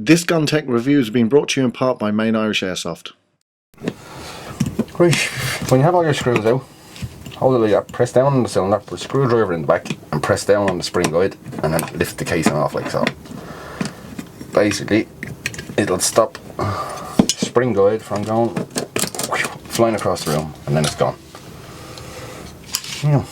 This gun tech review has been brought to you in part by Main Irish Airsoft. Right, when you have all your screws out, hold it like that, press down on the cylinder, put a screwdriver in the back and press down on the spring guide and then lift the casing off like so. Basically, it'll stop spring guide from going flying across the room and then it's gone. Yeah.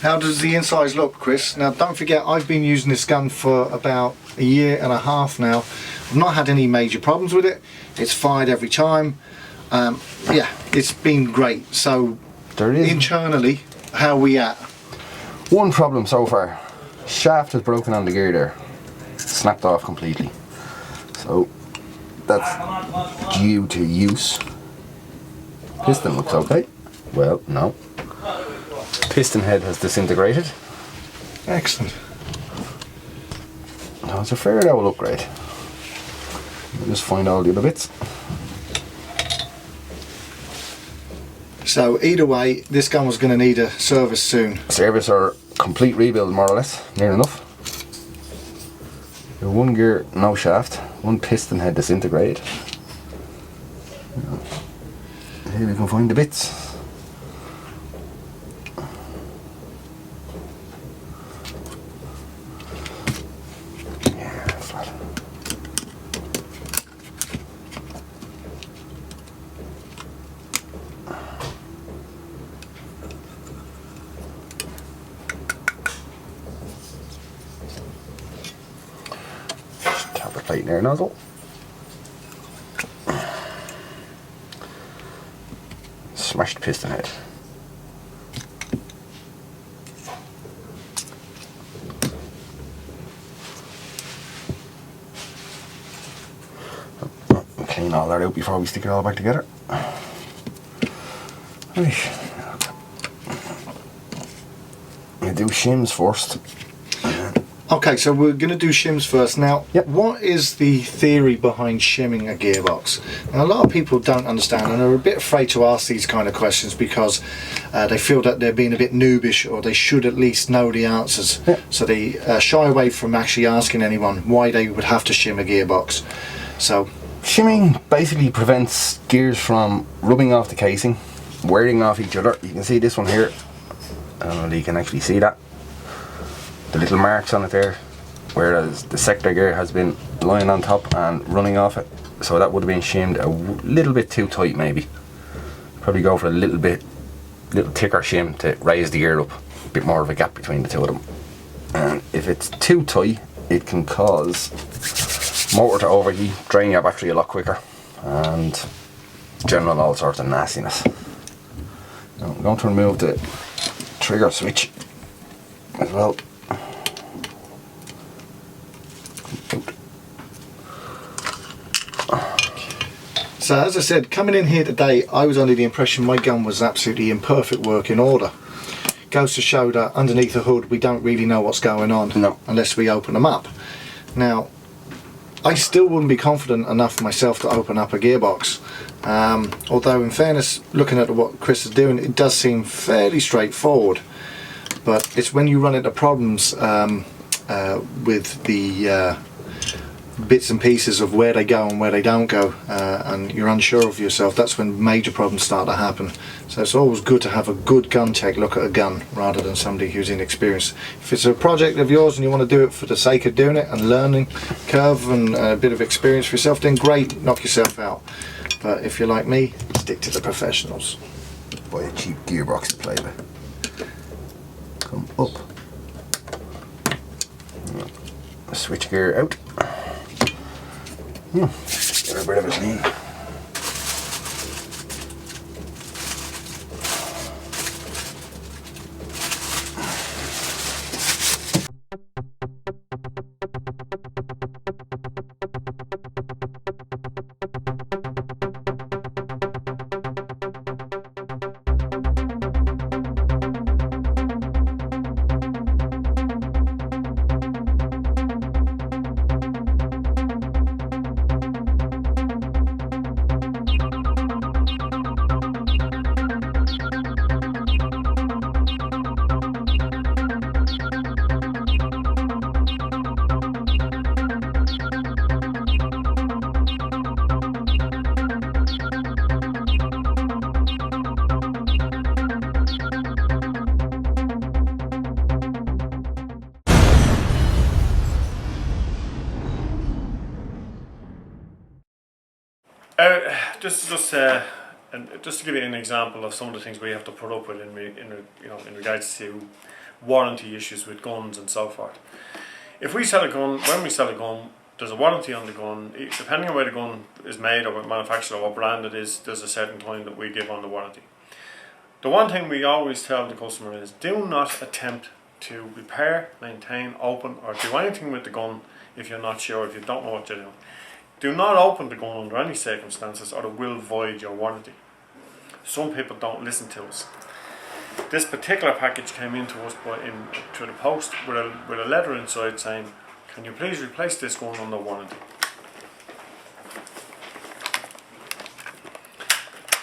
How does the insides look, Chris? Now don't forget, I've been using this gun for about a year and a half now. I've not had any major problems with it. It's fired every time. Yeah, it's been great. So There is internally, how are we at? one problem so far. Shaft is broken on the gear there. Snapped off completely. So that's due to use. Piston looks okay. Well, no. Piston head has disintegrated. Excellent. Now it's a fair old upgrade. We'll just find all the other bits. So either way, this gun was going to need a service soon. Service or complete rebuild, more or less, near enough. Your one gear, no shaft, one piston head disintegrated. Here we can find the bits. Yeah, flat. Tap the plate near nozzle. Smashed piston head. Clean all that out before we stick it all back together. Right. We do shims first. Okay, so we're going to do shims first. Now, Yep. What is the theory behind shimming a gearbox? Now, a lot of people don't understand and are a bit afraid to ask these kind of questions because they feel that they're being a bit noobish or they should at least know the answers. Yep. So they shy away from actually asking anyone why they would have to shim a gearbox. So, Shimming basically prevents gears from rubbing off the casing, wearing off each other. You can see this one here. I don't know if you can actually see that. The little marks on it there, whereas the sector gear has been lying on top and running off it. So that would have been shimmed a little bit too tight maybe. Probably go for a little thicker shim to raise the gear up. A bit more of a gap between the two of them. And if it's too tight, it can cause motor to overheat, drain your battery a lot quicker, and general all sorts of nastiness. Now I'm going to remove the trigger switch as well. So as I said, coming in here today, I was under the impression my gun was absolutely in perfect working order. Goes to show that underneath the hood we don't really know what's going on. No. Unless we open them up. Now, I still wouldn't be confident enough myself to open up a gearbox. Although in fairness, looking at what Chris is doing, it does seem fairly straightforward. But it's when you run into problems with the bits and pieces of where they go and where they don't go, and you're unsure of yourself, that's when major problems start to happen. So it's always good to have a good gun tech look at a gun rather than somebody who's inexperienced. If it's a project of yours and you want to do it for the sake of doing it and learning curve and a bit of experience for yourself, then great, knock yourself out. But if you're like me, stick to the professionals. Buy a cheap gearbox to play with. Come up. Switch gear out. Get a bit of a clean. this is just and just to give you an example of some of the things we have to put up with in regards to warranty issues with guns and so forth. If we sell a gun, when we sell a gun, there's a warranty on the gun. Depending on where the gun is made or what manufacturer or what brand it is, there's a certain time that we give on the warranty. The one thing we always tell the customer is do not attempt to repair, maintain, open or do anything with the gun if you're not sure, if you don't know what you're doing. Do not open the gun under any circumstances or it will void your warranty. Some people don't listen to us. This particular package came into us through the post with a letter inside saying, can you please replace this gun under warranty?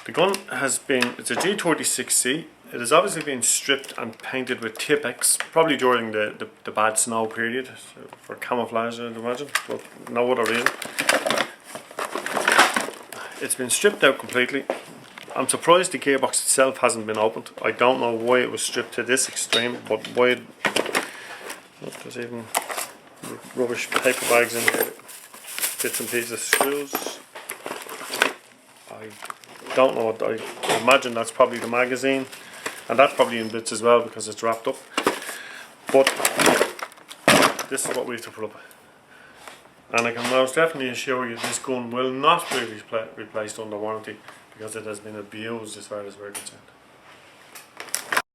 The gun it's a G36C. It has obviously been stripped and painted with Tipex, probably during the bad snow period, for camouflage I'd imagine, but no other reason. It's been stripped out completely. I'm surprised the gearbox itself hasn't been opened. I don't know why it was stripped to this extreme, but why there's even rubbish paper bags in here, bits and pieces of screws. I don't know what, I imagine that's probably the magazine, and that's probably in bits as well because it's wrapped up. But this is what we have to put up with. And I can most definitely assure you this gun will not be replaced under warranty because it has been abused as far as we're concerned.